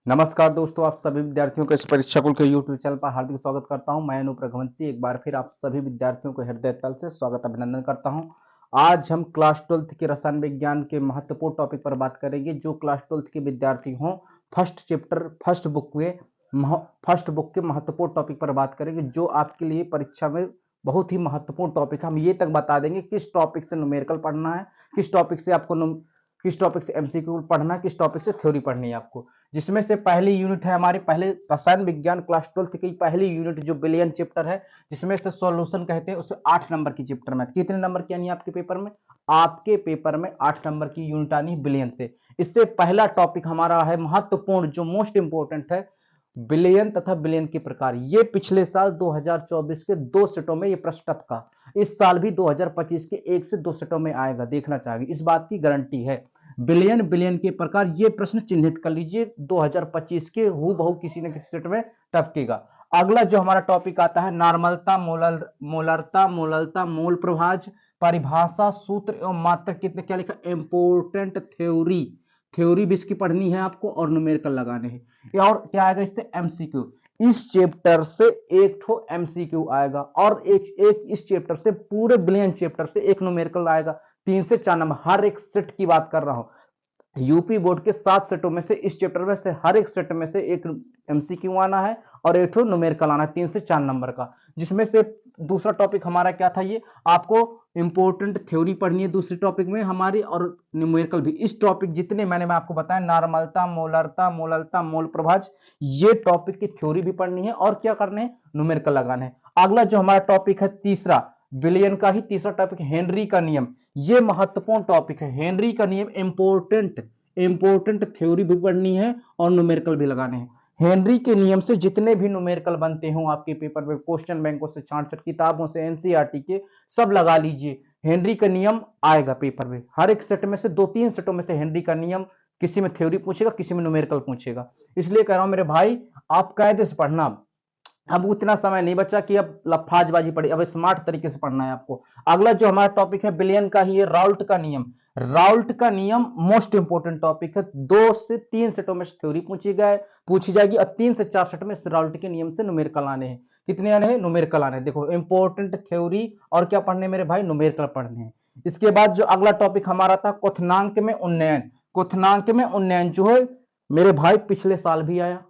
नमस्कार दोस्तों, आप सभी विद्यार्थियों को इस परीक्षा कुल के यूट्यूब चैनल पर हार्दिक स्वागत करता हूं। मैं अनूप रघुवंशी एक बार फिर आप सभी विद्यार्थियों को हृदय तल से स्वागत अभिनंदन करता हूं। आज हम क्लास 12th के रसायन विज्ञान के महत्वपूर्ण टॉपिक पर बात करेंगे। जो क्लास 12th के विद्यार्थी हों, फर्स्ट चैप्टर फर्स्ट बुक के महत्वपूर्ण टॉपिक पर बात करेंगे, जो आपके लिए परीक्षा में बहुत ही महत्वपूर्ण टॉपिक है। हम ये तक बता देंगे किस टॉपिक से न्यूमेरिकल पढ़ना है, किस टॉपिक से एमसीक्यू पढ़ना है, किस टॉपिक से थ्योरी पढ़नी है आपको। जिसमें से पहली यूनिट है हमारी पहले रसायन विज्ञान क्लास 12th की पहली यूनिट जो बिलियन चैप्टर है, जिसमें से सॉल्यूशन कहते हैं, उसमें 8 नंबर की चैप्टर में कितने नंबर की आनी है आपके पेपर में? आपके पेपर में 8 नंबर की यूनिट आनी है बिलियन से। इससे पहला टॉपिक हमारा है महत्वपूर्ण, जो मोस्ट इंपोर्टेंट है, बिलियन तथा बिलियन के प्रकार। ये पिछले साल 2024 के 2 सेटों में ये प्रश्न टपका। इस साल भी 2025 के 1 से 2 सेटों में आएगा, देखना चाहेंगे, इस बात की गारंटी है। बिलियन बिलियन के प्रकार, ये प्रश्न चिन्हित कर लीजिए, 2025 के हूबहू किसी न किसी सेट में टपकेगा। अगला जो हमारा टॉपिक आता है, नॉर्मलता, मोलरता, मोललता, मोल प्रभाज, परिभाषा, सूत्र एवं मात्रक। कितने क्या लिखा? Important theory. थ्योरी भी इसकी पढ़नी है आपको और न्यूमेरिकल लगाने हैं। और क्या आएगा इससे? एमसीक्यू। इस चैप्टर से एक ठो एमसीक्यू आएगा और एक इस चैप्टर से, पूरे बिलियन चैप्टर से एक न्यूमेरिकल आएगा। 3 से 4 नंबर हर एक सेट की बात कर रहा हूं। यूपी बोर्ड के 7 सेटों में से इस चैप्टर में से हर एक सेट में से एक एमसीक्यू आना है और एक ठो न्यूमेरिकल आना है 3 से 4 नंबर का। जिसमें से दूसरा टॉपिक हमारा क्या था? ये आपको इंपोर्टेंट थ्योरी पढ़नी है दूसरे टॉपिक में हमारी, और न्यूमेरिकल भी। इस टॉपिक जितने मैंने मैं आपको बताया, नॉर्मलता, मोलरता, मोललता, मोल प्रभाज, ये टॉपिक की थ्योरी भी पढ़नी है और क्या करने हैं? न्यूमेरिकल लगाने हैं। अगला जो हमारा टॉपिक है तीसरा, बिलियन का ही तीसरा टॉपिक, हेनरी का नियम। ये महत्वपूर्ण टॉपिक है। हेनरी का नियम इंपोर्टेंट थ्योरी भी पढ़नी है और न्यूमेरिकल भी लगाने हैं। हेनरी के नियम से जितने भी न्यूमेरिकल बनते हो आपके पेपर में, क्वेश्चन बैंकों से, छांट किताबों से, एनसीईआरटी के, सब लगा लीजिए। हेनरी का नियम आएगा पेपर में, हर एक सेट में से 2-3 सेटों में से हेनरी का नियम, किसी में थ्योरी पूछेगा, किसी में न्यूमेरिकल पूछेगा। इसलिए कह रहा हूं मेरे भाई, आप कायदे से पढ़ना। अब उतना समय नहीं बचा कि अब लफाजबाजी पड़ी, अब स्मार्ट तरीके से पढ़ना है आपको। अगला जो हमारा टॉपिक है बिलियन का ही है, राउल्ट का नियम। राउल्ट का नियम मोस्ट इंपोर्टेंट टॉपिक है। 2 से 3 सेटों में थ्योरी पूछी जाएगी और 3 से 4 सेट में राउल्ट के नियम से न्यूमेरिकल आने हैं। कितने आने हैं? न्यूमेरिकल आने हैं। देखो, इंपोर्टेंट थ्योरी और क्या पढ़ने मेरे भाई? न्यूमेरिकल पढ़ने हैं। इसके बाद जो अगला टॉपिक हमारा था, क्वथनांक में उन्नयन। क्वथनांक में उन्नयन जो है मेरे भाई, पिछले साल भी आया।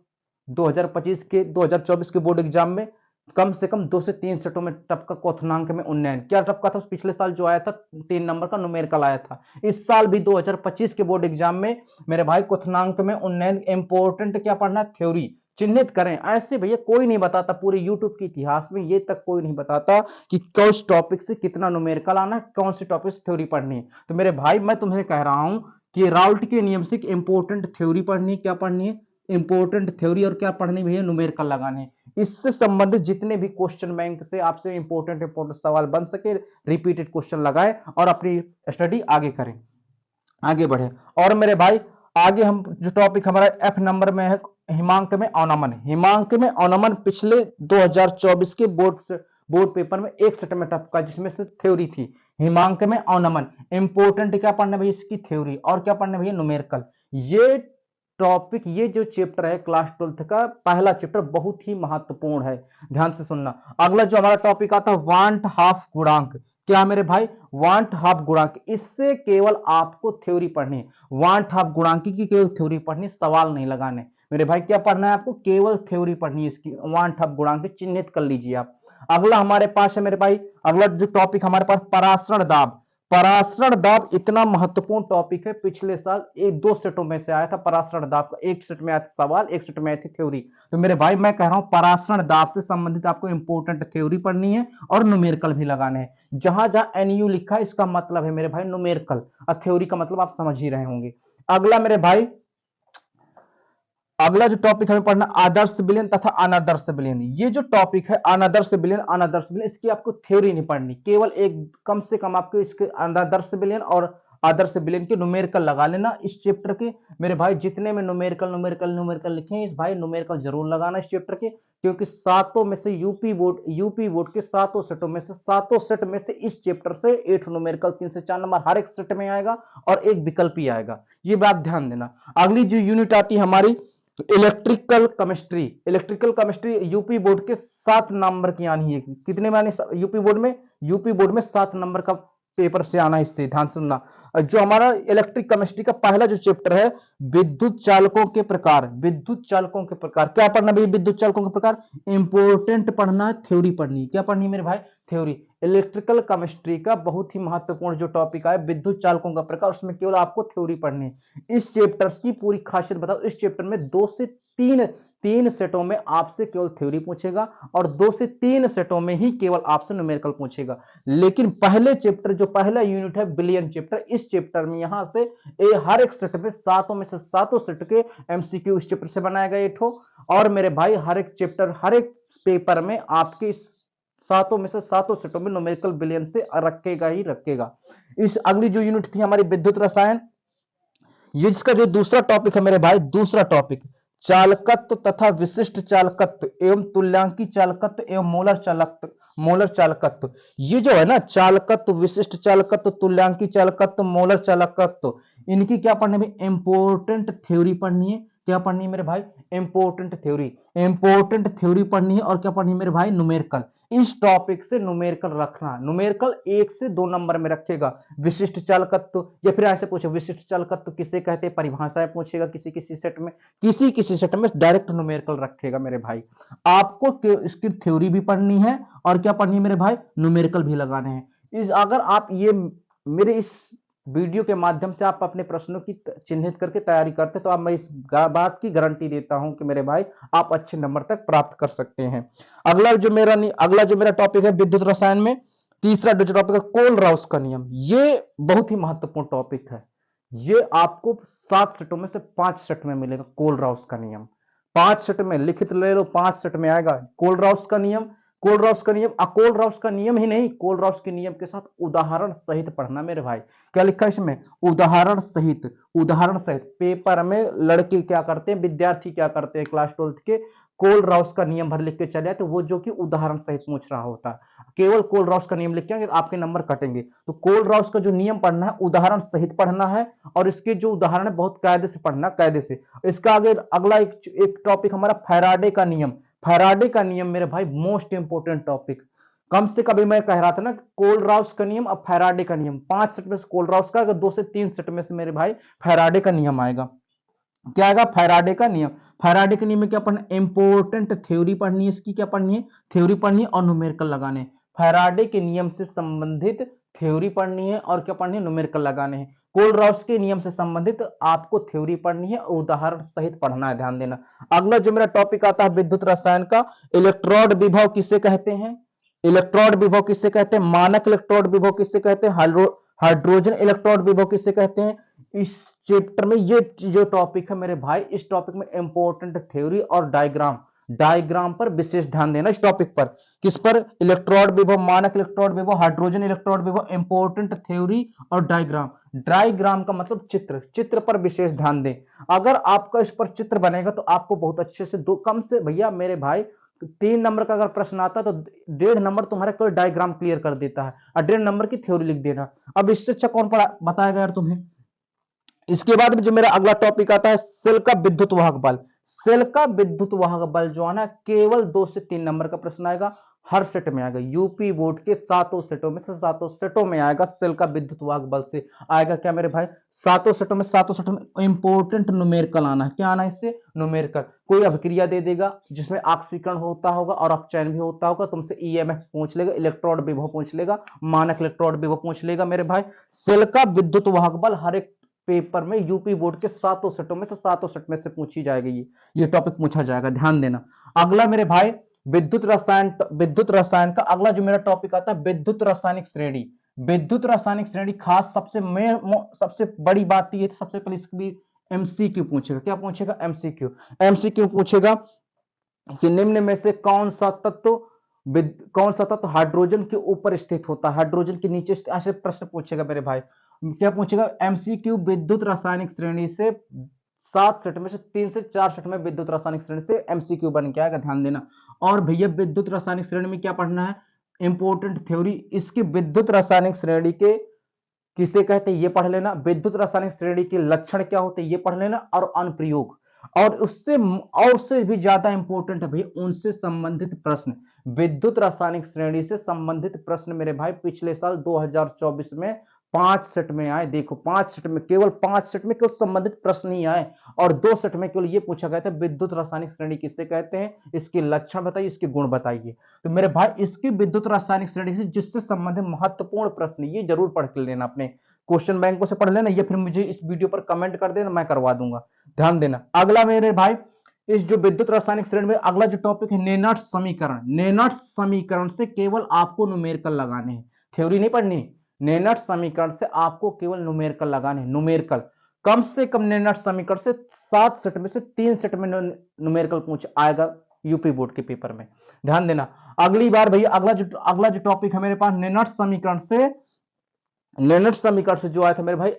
2024 के बोर्ड एग्जाम में कम से कम 2 से 3 सेटों में टपका क्वथनांक में उन्नयन। क्या टपका था? पिछले साल जो आया था 3 नंबर का न्यूमेरिकल आया था। इस साल भी 2025 के बोर्ड एग्जाम में मेरे भाई क्वथनांक में उन्नयन इंपोर्टेंट क्या पढ़ना? थ्योरी चिन्हित करें। ऐसे भैया कोई नहीं बताता पूरे यूट्यूब के इतिहास में, ये तक कोई नहीं बताता कि किस टॉपिक से कितना न्यूमेरिकल आना है, कौन सी टॉपिक से थ्योरी पढ़नी है। तो मेरे भाई मैं तुम्हें कह रहा हूं कि राउल्ट के नियम से इंपोर्टेंट थ्योरी पढ़नी है। क्या पढ़नी है? Important theory. और क्या पढ़नी भैया? न्यूमेरिकल लगाने। इससे संबंधित जितने भी क्वेश्चन बैंक से आपसे इंपोर्टेंट सवाल बन सके, रिपीटेड क्वेश्चन लगाए और अपनी स्टडी आगे करें, आगे बढ़े। और मेरे भाई आगे हम जो टॉपिक हमारा एफ नंबर में है, हिमांक में अवनमन। हिमांक में अवनमन पिछले 2024 के बोर्ड पेपर में एक सेट में टपका, जिसमें से थ्योरी थी। हिमांक में अवनमन इंपोर्टेंट क्या पढ़ना भैया? इसकी थ्योरी। और क्या पढ़ना भैया? न्यूमेरिकल। ये टॉपिक, ये जो चैप्टर है क्लास 12th का पहला चैप्टर, बहुत ही महत्वपूर्ण है, ध्यान से सुनना। अगला जो हमारा टॉपिक आता है, वांट हाफ गुणांक। क्या मेरे भाई? वांट हाफ गुणांक। इससे केवल आपको थ्योरी पढ़नी है। वांट हाफ गुणांक की केवल थ्योरी पढ़नी, सवाल नहीं लगाने मेरे भाई। क्या पढ़ना है आपको? केवल थ्योरी पढ़नी है इसकी। वांट हाफ गुणांक चिन्हित कर लीजिए आप। अगला हमारे पास है मेरे भाई, अगला जो टॉपिक हमारे पास, परासरण दाब। परासरण दाब इतना महत्वपूर्ण टॉपिक है, पिछले साल 1-2 सेटों में से आया था परासरण दाब का। एक सेट में आया था सवाल, एक सेट में आई थी थ्योरी। तो मेरे भाई मैं कह रहा हूं, परासरण दाब से संबंधित आपको इंपोर्टेंट थ्योरी पढ़नी है और न्यूमेरिकल भी लगाने हैं। जहां जहां एनयू लिखा है, इसका मतलब है मेरे भाई न्यूमेरिकल, और थ्योरी का मतलब आप समझ ही रहे होंगे। अगला मेरे भाई, अगला जो टॉपिक हमें पढ़ना, आदर्श विलयन तथा अनादर्श विलयन। ये जो टॉपिक है आदर्श विलयन, अनादर्श विलयन, इसकी आपको थ्योरी नहीं पढ़नी, केवल एक, कम से कम आपको इसके आदर्श विलयन और आदर्श विलयन के न्यूमेरिकल लगा लेना इस चैप्टर के। मेरे भाई जितने में न्यूमेरिकल लिखे हैं, इस भाई न्यूमेरिकल जरूर लगाना इस चैप्टर के, क्योंकि सातों में से यूपी बोर्ड के सातों सेट में से इस चैप्टर से 8 न्यूमेरिकल, 3 से 4 नंबर हर एक सेट में आएगा और एक विकल्प ही आएगा। ये बात ध्यान देना। अगली जो यूनिट आती है हमारी, तो इलेक्ट्रिकल केमिस्ट्री यूपी बोर्ड के 7 नंबर की आनी है। कितने में आनी यूपी बोर्ड में 7 नंबर का पेपर से आना है। इससे ध्यान सुनना, जो हमारा इलेक्ट्रिक केमिस्ट्री का पहला जो चैप्टर है, विद्युत चालकों के प्रकार। विद्युत चालकों के प्रकार क्या पढ़ना भाई? विद्युत चालकों के प्रकार इंपोर्टेंट पढ़ना है, थ्योरी पढ़नी है। क्या पढ़नी है मेरे भाई? थ्योरी। इलेक्ट्रिकल केमिस्ट्री का बहुत ही महत्वपूर्ण जो टॉपिक है विद्युत चालकों का प्रकार, उसमें केवल आपको थ्योरी पढ़नी है। इस चैप्टर की पूरी खासियत बताओ। इस चैप्टर में 2 से 3 सेटों में आपसे केवल थ्योरी पूछेगा और 2 से 3 सेटों में ही केवल आपसे न्यूमेरिकल पूछेगा। लेकिन पहले चैप्टर जो पहला यूनिट है बिलियन चैप्टर, इस चैप्टर में यहां से हर एक सेट में सातों में से सातों सेट के एमसीक्यू इस चैप्टर से बनाया गया ठो। और मेरे भाई हर एक चैप्टर हर एक पेपर में आपके सातों में से सातों सेटों में न्यूमेरिकल बिलियन से रखेगा ही रखेगा। इस अगली जो यूनिट थी हमारी विद्युत रसायन, ये जिसका जो दूसरा टॉपिक है मेरे भाई, दूसरा टॉपिक चालकत्व तथा विशिष्ट चालकत्व एवं तुल्यांकी चालकत्व एवं मोलर चालकत्व। ये जो है ना, चालकत्व, विशिष्ट चालकत्व, तुल्यांकी चालकत्व, मोलर चालकत्व, इनकी क्या पढ़नी है? इंपोर्टेंट थ्योरी पढ़नी है। क्या पढ़नी है मेरे भाई? इंपोर्टेंट थ्योरी पढ़नी है। और क्या पढ़नी है मेरे भाई? न्यूमेरिकल। इस टॉपिक से न्यूमेरिकल रखना, न्यूमेरिकल 1 से 2 नंबर में रखेगा। विशिष्ट चालकत्व, या फिर ऐसे पूछे विशिष्ट चालकत्व किसे कहते हैं, परिभाषाएं पूछेगा किसी किसी सेट में डायरेक्ट न्यूमेरिकल रखेगा मेरे भाई। आपको इसकी थ्योरी भी पढ़नी है और क्या पढ़नी है मेरे भाई? न्यूमेरिकल भी लगाने हैं। अगर आप ये मेरे इस वीडियो के माध्यम से आप अपने प्रश्नों की चिन्हित करके तैयारी करते तो आप मैं इस बात की गारंटी देता हूं कि मेरे भाई आप अच्छे नंबर तक प्राप्त कर सकते हैं। अगला जो मेरा टॉपिक है विद्युत रसायन में, तीसरा जो टॉपिक है कोल राउस का नियम। ये बहुत ही महत्वपूर्ण टॉपिक है। ये आपको 7 सेटों में से 5 सेट में मिलेगा कोल राउस का नियम। 5 सेट में लिखित ले लो, 5 सेट में आएगा कोल राउस का नियम। कोल राउस का नियम ही नहीं, कोल राउस के नियम के साथ उदाहरण सहित पढ़ना मेरे भाई। क्या लिखा है इसमें? उदाहरण सहित। पेपर में लड़के क्या करते हैं, विद्यार्थी क्या करते हैं क्लास 12 के, कोल राउस का नियम भर लिख के चले तो वो जो कि उदाहरण सहित पूछ रहा होता है। केवल कोल राउस का नियम लिख के आपके नंबर कटेंगे। तो कोल राउस का जो नियम पढ़ना है उदाहरण सहित पढ़ना है और इसके जो उदाहरण है बहुत कायदे से पढ़ना, कायदे से। इसका आगे अगला एक टॉपिक हमारा फैराडे का नियम। फैराडे का नियम मेरे भाई मोस्ट इंपोर्टेंट टॉपिक। कम से कभी मैं कह रहा था ना, कोल राउस का नियम और फैराडे का नियम, 5 सेट में से कोल राउस का, अगर 2 से 3 सेट में से मेरे भाई फैराडे का नियम आएगा। क्या आएगा? फैराडे का नियम। फैराडे के नियम में क्या पढ़ना? इंपोर्टेंट थ्योरी पढ़नी है। इसकी क्या पढ़नी है? थ्योरी पढ़नी है और न्यूमेरिकल लगाने। फैराडे के नियम से संबंधित थ्योरी पढ़नी है और क्या पढ़नी है? न्यूमेरिकल लगाने हैं। कोल राउस के नियम से संबंधित आपको थ्योरी पढ़नी है और उदाहरण सहित पढ़ना है, ध्यान देना। अगला जो मेरा टॉपिक आता है विद्युत रसायन का, इलेक्ट्रोड विभव किसे कहते हैं? इलेक्ट्रोड विभव किसे कहते हैं? मानक इलेक्ट्रोड विभव किसे कहते हैं? हाइड्रोजन इलेक्ट्रोड विभव किसे कहते हैं? इस चैप्टर में ये जो टॉपिक है मेरे भाई, इस टॉपिक में इंपॉर्टेंट थ्योरी और डायग्राम पर विशेष ध्यान देना। इस टॉपिक पर किस पर? इलेक्ट्रोड विभव, मानक इलेक्ट्रोड विभव, हाइड्रोजन इलेक्ट्रोड विभव, इंपॉर्टेंट थ्योरी और डायग्राम का मतलब चित्र पर विशेष ध्यान दें। अगर आपका इस पर चित्र बनेगा तो आपको बहुत अच्छे से कम से भैया मेरे भाई 3 नंबर का अगर प्रश्न आता तो 1.5 नंबर तुम्हारा कोई डायग्राम क्लियर कर देता है और 1.5 नंबर की थ्योरी लिख देना। अब इससे अच्छा कौन बताएगा यार तुम्हें? इसके बाद में जो मेरा अगला टॉपिक आता है सेल का विद्युत वाहक बल। सेल का विद्युत वाहक बल जो है ना, केवल 2 से 3 नंबर का प्रश्न आएगा, हर सेट में आएगा। यूपी बोर्ड के सातों सेटों में आएगा। सेल का विद्युत वाहक बल से आएगा क्या मेरे भाई? सातों सेटों में इंपोर्टेंट न्यूमेरिकल आना है। क्या आना है इससे? न्यूमेरिकल। कोई अभिक्रिया दे देगा जिसमें ऑक्सीकरण होता होगा और अपचयन भी होता होगा, तुमसे ईएमएफ पूछ लेगा, इलेक्ट्रोड विभव पूछ लेगा, मानक इलेक्ट्रोड विभव पूछ लेगा मेरे भाई। सेल का विद्युत वाहक बल हर एक पेपर में यूपी बोर्ड के सातों सेट में से पूछी जाएगी। ये टॉपिक पूछा जाएगा, ध्यान देना। अगला मेरे भाई विद्युत रसायन का अगला जो मेरा टॉपिक आता है विद्युत रासायनिक श्रेणी। विद्युत रासायनिक श्रेणी खास सबसे बड़ी बात ये, सबसे पहले इसकी एमसीक्यू पूछेगा। क्या पूछेगा? एमसीक्यू पूछेगा कि निम्न में से कौन सा तत्व हाइड्रोजन के ऊपर स्थित होता है, हाइड्रोजन के नीचे, ऐसे प्रश्न पूछेगा मेरे भाई। क्या पूछेगा? एमसीक्यू विद्युत रासायनिक श्रेणी से 7 सेट में से 3 से 4 सेट में विद्युत रासायनिक श्रेणी से एमसीक्यू बन के आएगा, ध्यान देना। और भैया विद्युत रासायनिक श्रेणी में क्या पढ़ना है? Important theory. इसकी विद्युत रासायनिक श्रेणी के किसे कहते हैं ये पढ़ लेना। विद्युत रासायनिक श्रेणी के लक्षण क्या होते हैं ये पढ़ लेना। और अनुप्रयोग, और उससे भी ज्यादा इंपॉर्टेंट है भाई उनसे संबंधित प्रश्न, विद्युत रासायनिक श्रेणी से संबंधित प्रश्न मेरे भाई पिछले साल 2024 में 5 सेट में आए। देखो 5 सेट में, केवल 5 सेट में केवल संबंधित प्रश्न ही आए, और 2 सेट में केवल ये पूछा गया था विद्युत रासायनिक श्रेणी किसे कहते हैं, इसके लक्षण बताइए, इसके गुण बताइए। तो मेरे भाई इसकी विद्युत रासायनिक श्रेणी से जिससे संबंधित महत्वपूर्ण प्रश्न ये जरूर पढ़ के लेना, अपने क्वेश्चन बैंकों से पढ़ लेना, या फिर मुझे इस वीडियो पर कमेंट कर देना, मैं करवा दूंगा। ध्यान देना। अगला मेरे भाई इस जो विद्युत रासायनिक श्रेणी में अगला जो टॉपिक है नेनर्ट समीकरण। नेनर्ट समीकरण से केवल आपको न्यूमेरिकल लगाने हैं, थ्योरी नहीं पढ़नी। नेनर्ट समीकरण से आपको केवल न्यूमेरिकल लगाने हैं, न्यूमेरिकल। कम से कम नेनर्ट समीकरण से 7 सेट में से 3 सेट में न्यूमेरिकल पूछ आएगा यूपी बोर्ड के पेपर में। ध्यान देना। अगली बार भैया अगला जो टॉपिक है मेरे पास नेनर्ट समीकरण से जो आया था मेरे भाई,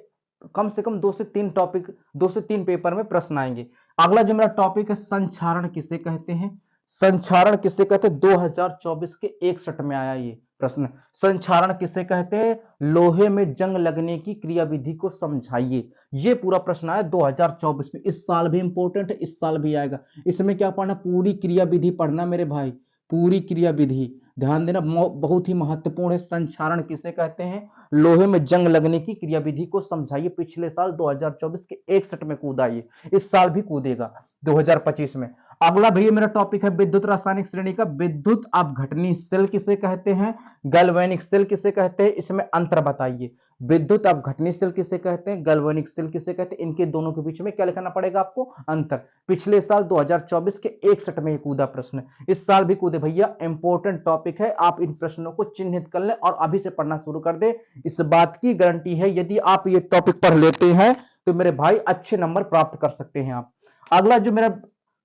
कम से कम 2 से 3 टॉपिक, 2 से 3 पेपर में प्रश्न आएंगे। अगला जो मेरा टॉपिक है संक्षारण किसे कहते हैं। संक्षारण किसे कहते हैं, 2024 के 1 सेट में आया ये प्रश्न। संक्षारण किसे कहते हैं, लोहे में जंग लगने की क्रियाविधि को समझाइए। ये पूरा प्रश्न आया 2024 में, इस साल भी इंपॉर्टेंट है, इस साल भी आएगा। इसमें क्या पढ़ना, पूरी क्रियाविधि पढ़ना मेरे भाई, पूरी क्रियाविधि। ध्यान देना, बहुत ही महत्वपूर्ण है। संक्षारण किसे कहते हैं, लोहे में जंग लगने की क्रियाविधि को समझाइए। पिछले साल 2024 के 1 सेट में कूदा ये, इस साल भी कूदेगा 2025 में। अगला भैया मेरा टॉपिक है विद्युत रासायनिक श्रेणी का, विद्युत अपघटनी सेल किसे कहते हैं, गैल्वेनिक सेल किसे कहते हैं, इसमें अंतर बताइए। विद्युत अपघटनी सेल किसे कहते हैं, गैल्वेनिक सेल किसे कहते हैं, इनके दोनों के बीच में क्या लिखना पड़ेगा आपको, अंतर। पिछले साल 2024 के 1 सेट में कूदा प्रश्न, इस साल भी कूदे भैया, इंपॉर्टेंट टॉपिक है। आप इन प्रश्नों को चिन्हित कर लें और अभी से पढ़ना शुरू कर दे, इस बात की गारंटी है। यदि आप ये टॉपिक पढ़ लेते हैं तो मेरे भाई अच्छे नंबर प्राप्त कर सकते हैं आप। अगला जो मेरा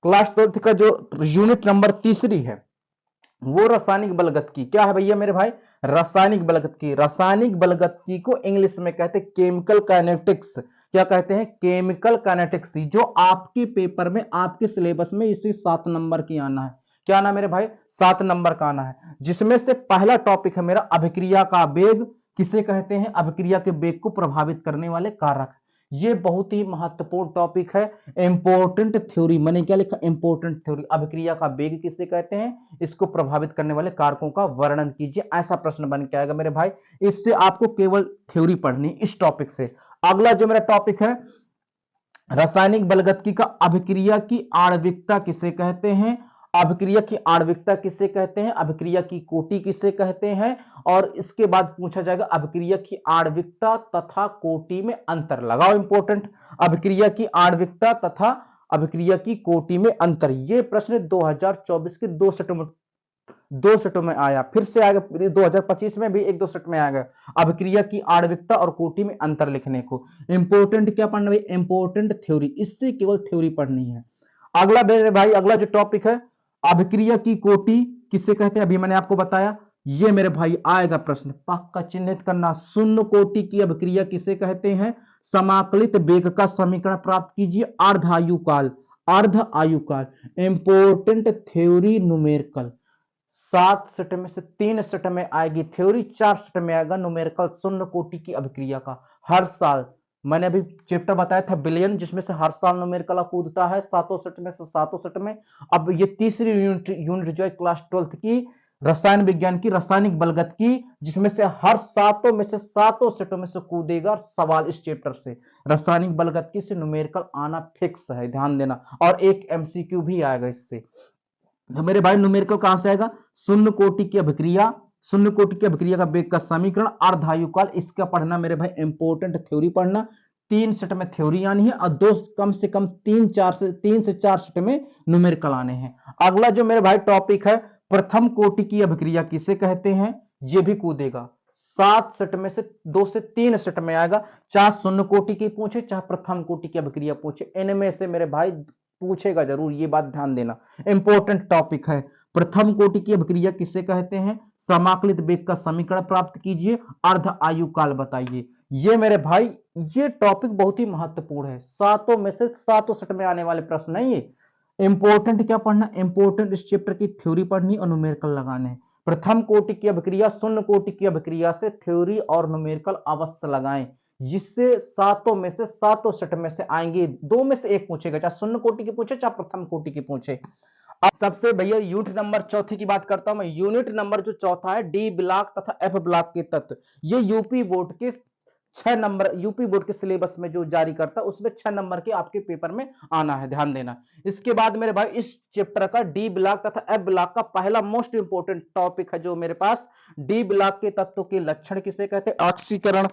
क्लास 12 का जो यूनिट नंबर 3 है वो रासायनिक बलगतिकी। क्या है भैया मेरे भाई, रासायनिक बलगतिकी। रासायनिक बलगतिकी को इंग्लिश में कहते हैं केमिकल काइनेटिक्स। क्या कहते हैं, केमिकल काइनेटिक्स, जो आपके पेपर में, आपके सिलेबस में इसी 7 नंबर की आना है। क्या आना मेरे भाई, 7 नंबर का आना है, जिसमें से पहला टॉपिक है मेरा अभिक्रिया का वेग किसे कहते हैं, अभिक्रिया के वेग को प्रभावित करने वाले कारक। ये बहुत ही महत्वपूर्ण टॉपिक है, इंपॉर्टेंट थ्योरी। मैंने क्या लिखा, इंपॉर्टेंट थ्योरी। अभिक्रिया का वेग किसे कहते हैं, इसको प्रभावित करने वाले कारकों का वर्णन कीजिए, ऐसा प्रश्न बन के आएगा मेरे भाई। इससे आपको केवल थ्योरी पढ़नी इस टॉपिक से। अगला जो मेरा टॉपिक है रासायनिक बलगतिकी का, अभिक्रिया की आणविकता किसे कहते हैं, अभिक्रिया की आणविकता किसे कहते हैं, अभिक्रिया की कोटि किसे कहते हैं, और इसके बाद पूछा जाएगा अभिक्रिया की आणविकता तथा कोटि में अंतर। लगाओ इंपॉर्टेंट, अभिक्रिया की आणविकता तथा अभिक्रिया की कोटि में अंतर। ये प्रश्न 2024 के 2 सेटों में आया, फिर से आएगा 2025 में भी 1-2 सेट में आएगा, अभिक्रिया की आणविकता और कोटि में अंतर लिखने को। इंपॉर्टेंट क्या पढ़ना भाई, इंपॉर्टेंट थ्योरी, इससे केवल थ्योरी पढ़नी है। अगला मेरे भाई, अगला जो टॉपिक है अभिक्रिया की कोटि किसे कहते हैं, अभी मैंने आपको बताया। ये मेरे भाई आएगा प्रश्न, पक्का चिन्हित करना। शून्य कोटि की अभिक्रिया किसे कहते हैं, समाकलित वेग का समीकरण प्राप्त कीजिए। अर्ध आयुकाल, अर्ध आयुकाल, इंपॉर्टेंट थ्योरी न्यूमेरिकल। 7 सेट में से 3 सेट में आएगी थ्योरी, 4 सेट में आएगा न्यूमेरिकल शून्य कोटि की अभिक्रिया का। हर साल मैंने अभी चैप्टर बताया था बिलियन, जिसमें से हर साल न्यूमेरिकल कूदता है 7 सेट में से 7 सेट में। अब ये तीसरी यूनिट जो है क्लास 12 की रसायन विज्ञान की रासायनिक बलगतिकी, जिसमें से हर 7 में से 7 सेटों में से कूदेगा सवाल इस चैप्टर से। रासायनिक बलगतिकी से न्यूमेरिकल आना फिक्स है, ध्यान देना। और एक एमसीक्यू भी आएगा इससे। तो मेरे भाई न्यूमेरिकल कहां से आएगा, शून्य कोटि की अभिक्रिया, शून्य कोटि की अभिक्रिया का वेग का समीकरण, अर्धायुकाल, इसका पढ़ना मेरे भाई, इंपॉर्टेंट थ्योरी पढ़ना। 3 सेट में थ्योरी आनी है और 2 कम से कम 3 से 4 सेट में न्यूमेरिकल आने हैं। अगला जो मेरे भाई टॉपिक है प्रथम कोटि की अभिक्रिया किसे कहते हैं, ये भी कूदेगा 7 सेट में से 2 से 3 सेट में आएगा, चाहे शून्य कोटि की पूछे चाहे प्रथम कोटि की अभिक्रिया पूछे, इनमें से मेरे भाई पूछेगा जरूर, ये बात ध्यान देना, इंपॉर्टेंट टॉपिक है। प्रथम कोटि की अभिक्रिया किसे कहते हैं, समाकलित वेग का समीकरण प्राप्त कीजिए, अर्ध आयुकाल बताइए। ये मेरे भाई ये टॉपिक बहुत ही महत्वपूर्ण है, 7 में से 7 सेट में आने वाले प्रश्न है ये। इंपॉर्टेंट क्या पढ़ना, इंपॉर्टेंट इस चैप्टर की थ्योरी पढ़नी और न्यूमेरिकल लगाने हैं। प्रथम कोटि की अभिक्रिया, शून्य कोटि की अभिक्रिया से थ्योरी और न्यूमेरिकल अवश्य लगाएं, जिससे सातों सेट में से आएंगे, दो में से एक पूछेगा, चाहे शून्य कोटि की पूछे चाहे प्रथम कोटि की पूछे। अब सबसे भैया यूनिट नंबर चौथे की बात करता हूं मैं। यूनिट नंबर जो चौथा है, डी ब्लॉक तथा एफ ब्लॉक के तत्व, ये यूपी बोर्ड के 6 नंबर, यूपी बोर्ड के सिलेबस में जो जारी करता है उसमें 6 नंबर के आपके पेपर में आना है, ध्यान देना। इसके बाद मेरे भाई इस चैप्टर का डी ब्लॉक तथा एफ ब्लॉक का पहला मोस्ट इंपोर्टेंट टॉपिक है जो मेरे पास, डी ब्लॉक के तत्वों के लक्षण किसे कहते हैं, ऑक्सीकरण,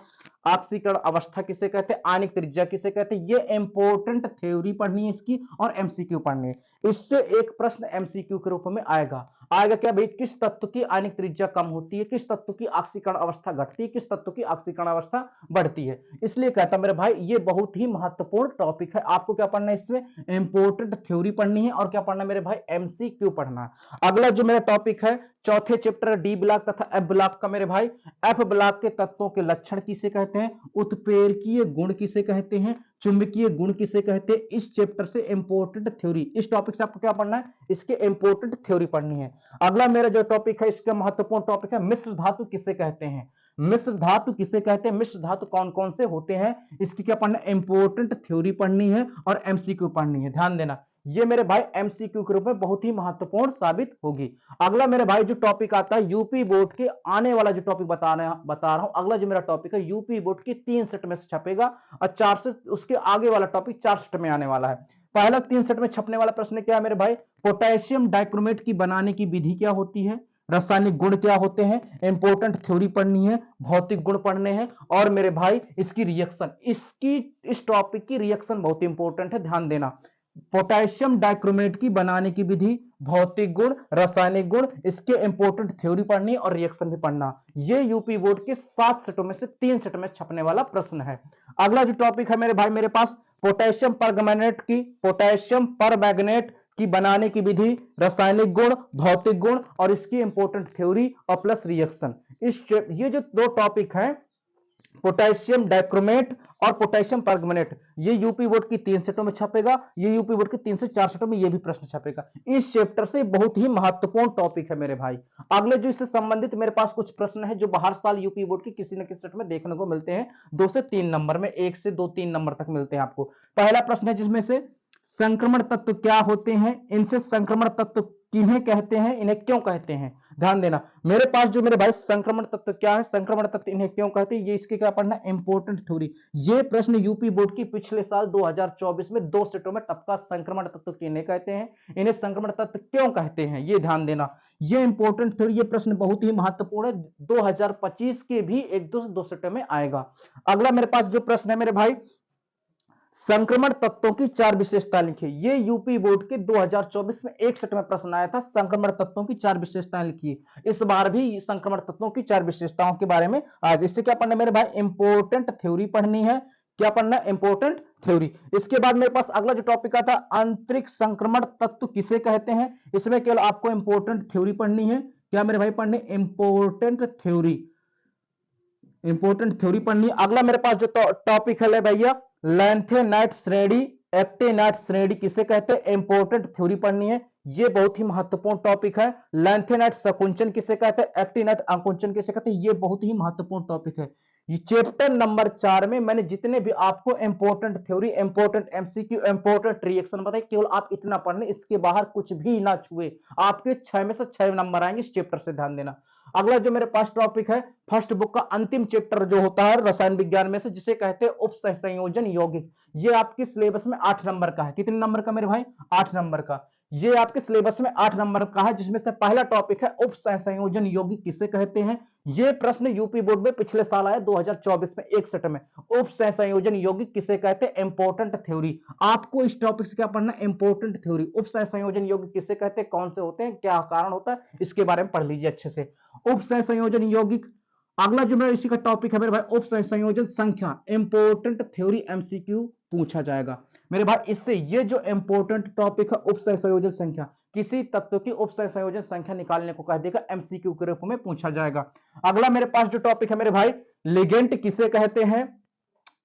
ऑक्सीकरण अवस्था किसे कहते हैं, आणिक त्रिज्या किसे कहते हैं, ये इंपोर्टेंट थ्योरी पढ़नी है इसकी और एमसीक्यू पढ़नी है। इससे एक प्रश्न एमसीक्यू के रूप में आएगा। आएगा क्या भाई, किस तत्व की आणिक त्रिज्या कम होती है, किस तत्व की ऑक्सीकरण अवस्था घटती है, किस तत्व की ऑक्सीकरण अवस्था बढ़ती है। इसलिए कहता मेरे भाई ये बहुत ही महत्वपूर्ण टॉपिक है। आपको क्या पढ़ना है इसमें, इंपोर्टेंट थ्योरी पढ़नी है और क्या पढ़ना है मेरे भाई, एमसीक्यू पढ़ना है। अगला जो मेरा टॉपिक है चौथे चैप्टर डी ब्लॉक तथा एफ ब्लॉक का मेरे भाई, एफ ब्लॉक के तत्वों के लक्षण किसे कहते हैं, उत्प्रेरकीय गुण किसे कहते हैं, चुंबकीय गुण किसे कहते हैं। इस चैप्टर से इंपोर्टेंट थ्योरी, इस टॉपिक से आपको क्या पढ़ना है, इसके इंपोर्टेंट थ्योरी पढ़नी है। अगला मेरा जो टॉपिक है, इसका महत्वपूर्ण टॉपिक है मिश्र धातु किसे कहते हैं, मिश्र धातु किसे कहते हैं, मिश्र धातु कौन कौन से होते हैं, इसकी क्या पढ़ना है, इंपोर्टेंट थ्योरी पढ़नी है और एमसीक्यू पढ़नी है। ध्यान देना, ये मेरे भाई एमसीक्यू के रूप में बहुत ही महत्वपूर्ण साबित होगी। अगला मेरे भाई जो टॉपिक आता है यूपी बोर्ड के, आने वाला जो टॉपिक बता रहा हूं, अगला जो मेरा टॉपिक है यूपी बोर्ड के 3 सेट में से छपेगा और 4 से उसके आगे वाला टॉपिक 4 सेट में आने वाला है। पहला 3 सेट में छपने वाला प्रश्न क्या है मेरे भाई, पोटेशियम डाइक्रोमेट की बनाने की विधि क्या होती है, रासायनिक गुण क्या होते हैं, इंपोर्टेंट थ्योरी पढ़नी है, भौतिक गुण पढ़ने हैं और मेरे भाई इसकी रिएक्शन, इसकी इस टॉपिक की रिएक्शन बहुत इंपॉर्टेंट है, ध्यान देना। पोटेशियम डाइक्रोमेट की बनाने की विधि, भौतिक गुण, रासायनिक गुण, इसके इंपोर्टेंट थ्योरी पढ़नी और रिएक्शन भी पढ़ना। ये यूपी बोर्ड के 7 सेटों में से 3 सेट में छपने वाला प्रश्न है। अगला जो टॉपिक है मेरे भाई मेरे पास, पोटेशियम परमैंगनेट की बनाने की विधि, रासायनिक गुण, भौतिक गुण और इसकी इंपोर्टेंट थ्योरी और प्लस रिएक्शन। ये जो 2 टॉपिक हैं, पोटेशियम डाइक्रोमेट और पोटेशियम परमैंगनेट, ये यूपी बोर्ड की 3 सेटों में छपेगा, ये यूपी बोर्ड के 3 से 4 सेटों में ये भी प्रश्न छपेगा। इस चैप्टर से बहुत ही महत्वपूर्ण टॉपिक है मेरे भाई। अगले जो इससे संबंधित मेरे पास कुछ प्रश्न है जो हर साल यूपी बोर्ड की किसी न किसी सेट में देखने को मिलते हैं, 2 से 3 नंबर में, 1 से 2 3 नंबर तक मिलते हैं आपको। पहला प्रश्न है जिसमें से संक्रमण तत्व क्या होते हैं, इनसे संक्रमण तत्व किन्हें कहते हैं, इन्हें क्यों कहते हैं। ध्यान देना, मेरे पास जो मेरे भाई संक्रमण तत्व क्या है, संक्रमण तत्व इन्हें क्यों कहते हैं, ये इसके क्या पढ़ना, इंपोर्टेंट थ्योरी। ये प्रश्न यूपी बोर्ड की पिछले साल 2024 में 2 सेटों में टपका, संक्रमण तत्व किन्हें कहते हैं, इन्हें संक्रमण तत्व क्यों कहते हैं, ये ध्यान देना। ये इंपोर्टेंट थ्योरी, ये प्रश्न बहुत ही महत्वपूर्ण है, 2025 के भी 1-2 सेटों में आएगा। अगला मेरे पास जो प्रश्न है मेरे भाई, संक्रमण तत्वों की 4 विशेषताएं लिखिए। ये यूपी बोर्ड के 2024 में एक सेट में प्रश्न आया था, संक्रमण तत्वों की 4 विशेषताएं लिखिए। इस बार भी संक्रमण तत्वों की 4 विशेषताओं के बारे में आज, इससे क्या पढ़ना है मेरे भाई, इंपोर्टेंट थ्योरी पढ़नी है। क्या पढ़ना है, इंपोर्टेंट थ्योरी। इसके बाद मेरे पास अगला जो टॉपिक आता है, आंतरिक संक्रमण तत्व किसे कहते हैं, इसमें केवल आपको इंपोर्टेंट थ्योरी पढ़नी है। क्या मेरे भाई पढ़नी, इंपोर्टेंट थ्योरी, इंपोर्टेंट थ्योरी पढ़नी है। अगला मेरे पास जो टॉपिक है भैया, लैंथेनाइट श्रेणी, एक्टिनाइट श्रेणी किसे कहते हैं, इंपोर्टेंट थ्योरी पढ़नी है। ये बहुत ही महत्वपूर्ण टॉपिक है। लैंथेनाइट संकुंचन किसे कहते हैं, एक्टिनाइट अंकुंचन किसे कहते हैं, ये बहुत ही महत्वपूर्ण टॉपिक है। ये चैप्टर नंबर 4 में मैंने जितने भी आपको important theory, important MCQ, important reaction बताए, केवल आप इतना पढ़ने, इसके बाहर कुछ भी ना छुए। आपके 6 में से 6 नंबर आएंगे इस चैप्टर से, ध्यान देना। अगला जो मेरे पास टॉपिक है, फर्स्ट बुक का अंतिम चैप्टर जो होता है रसायन विज्ञान में से, जिसे कहते हैं उप संयोजन यौगिक। ये आपके सिलेबस में 8 नंबर का है। कितने नंबर का मेरे भाई, 8 नंबर का। ये आपके सिलेबस में 8 नंबर का है, जिसमें से पहला टॉपिक है उप संयोजन यौगिक किसे कहते हैं। ये प्रश्न यूपी बोर्ड में पिछले साल आया 2024 में एक सेट में, उप संयोजन यौगिक किसे कहते हैं, इंपोर्टेंट थ्योरी। आपको इस टॉपिक से क्या पढ़ना है, इंपोर्टेंट थ्योरी। उप संयोजन यौगिक किसे कहते हैं, कौन से होते हैं, क्या कारण होता है, इसके बारे में पढ़ लीजिए अच्छे से। उप संयोजन यौगिक। अगला जो मेरा इसी का टॉपिक है मेरे भाई, उप संयोजन संख्या, इंपोर्टेंट थ्योरी एमसीक्यू पूछा जाएगा मेरे भाई। इससे ये जो इंपोर्टेंट टॉपिक है उप संयोजन संख्या, किसी तत्व की उप संयोजन संख्या निकालने को कह देगा, एमसीक्यू के रूप में पूछा जाएगा। अगला मेरे पास जो टॉपिक है मेरे भाई, लिगेंड किसे कहते हैं,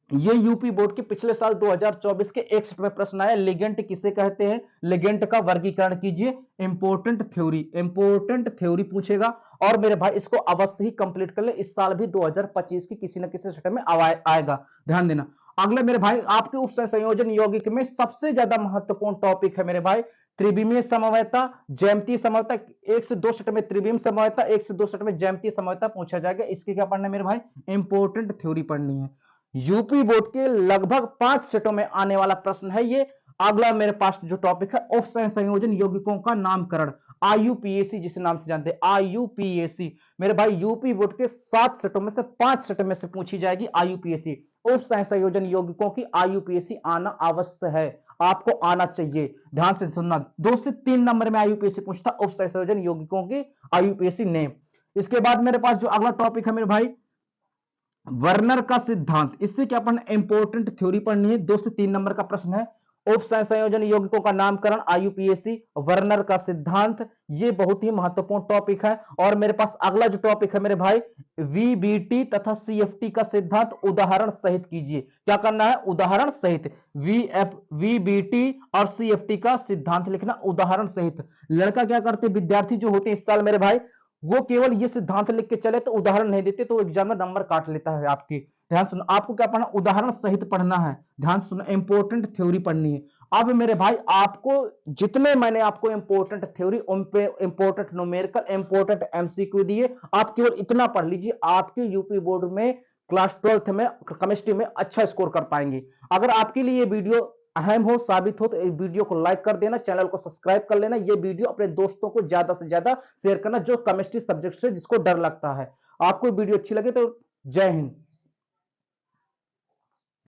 ये यूपी बोर्ड के पिछले साल 2024 के एक सेट में प्रश्न आया, लिगेंड किसे कहते हैं, लिगेंड का वर्गीकरण कीजिए। इंपोर्टेंट थ्योरी पूछेगा। और मेरे भाई इसको अवश्य ही कंप्लीट कर ले, इस साल भी 2025 की किसी न किसी सेट में आएगा, ध्यान देना। अगला मेरे भाई आपके उप संयोजन यौगिक में सबसे ज्यादा महत्वपूर्ण टॉपिक है मेरे भाई त्रिविमीय समवायता, ज्यामितीय समवायता। 1 से 2 सेट में त्रिविमीय समवायता, 1 से 2 सेट में ज्यामितीय समवायता पूछा जाएगा। इसकी क्या पढ़ना है मेरे भाई, इंपोर्टेंट थ्योरी पढ़नी है। यूपी बोर्ड के लगभग 5 सेटों में आने वाला प्रश्न है ये। अगला मेरे पास जो टॉपिक है उप संयोजन यौगिकों का नामकरण, आईयूपीएसी जिस नाम से जानते हैं, आईयूपीएसी। मेरे भाई यूपी बोर्ड के 7 सेटों में से 5 सेटों में से पूछी जाएगी आईयूपीएसी। उप संयोजन यौगिकों की आईयूपीएसी आना अवश्य है, आपको आना चाहिए, ध्यान से सुनना। 2 से 3 नंबर में आईयूपीएसी पूछता, उप संयोजन यौगिकों की आईयूपीएसी नेम। इसके बाद मेरे पास जो अगला टॉपिक है मेरे भाई वर्नर का सिद्धांत। इससे क्या पढ़ना, इंपोर्टेंट थ्योरी पढ़नी है। 2 से 3 नंबर का प्रश्न है। उप संयोजन यौगिकों का नामकरण आईयूपीएसी, वर्नर का सिद्धांत, ये बहुत ही महत्वपूर्ण टॉपिक है। और मेरे पास अगला जो टॉपिक है मेरे भाई वीबीटी तथा सीएफटी का सिद्धांत उदाहरण सहित कीजिए। क्या करना है, उदाहरण सहित। वीबीटी और सीएफटी का सिद्धांत लिखना उदाहरण सहित। लड़का क्या करते, विद्यार्थी जो होते हैं इस साल मेरे भाई, वो केवल ये सिद्धांत लिख के चले तो उदाहरण नहीं देते, तो एग्जाम में नंबर काट लेता है आपकी। ध्यान सुनो, आपको क्या पढ़ना, उदाहरण सहित पढ़ना है। ध्यान सुनो, इंपोर्टेंट थ्योरी पढ़नी है। अब मेरे भाई आपको जितने मैंने आपको important theory, important numerical, important MCQ दिए, आप केवल इतना पढ़ लीजिए, आपके यूपी बोर्ड में क्लास 12th में केमिस्ट्री में अच्छा स्कोर कर पाएंगे। अगर आपके लिए ये वीडियो अहम हो, साबित हो, तो इस वीडियो को लाइक कर देना, चैनल को सब्सक्राइब कर लेना। ये वीडियो अपने दोस्तों को ज्यादा से ज्यादा शेयर करना जो केमिस्ट्री सब्जेक्ट से जिसको डर लगता है। आपको वीडियो अच्छी लगे तो जय हिंद।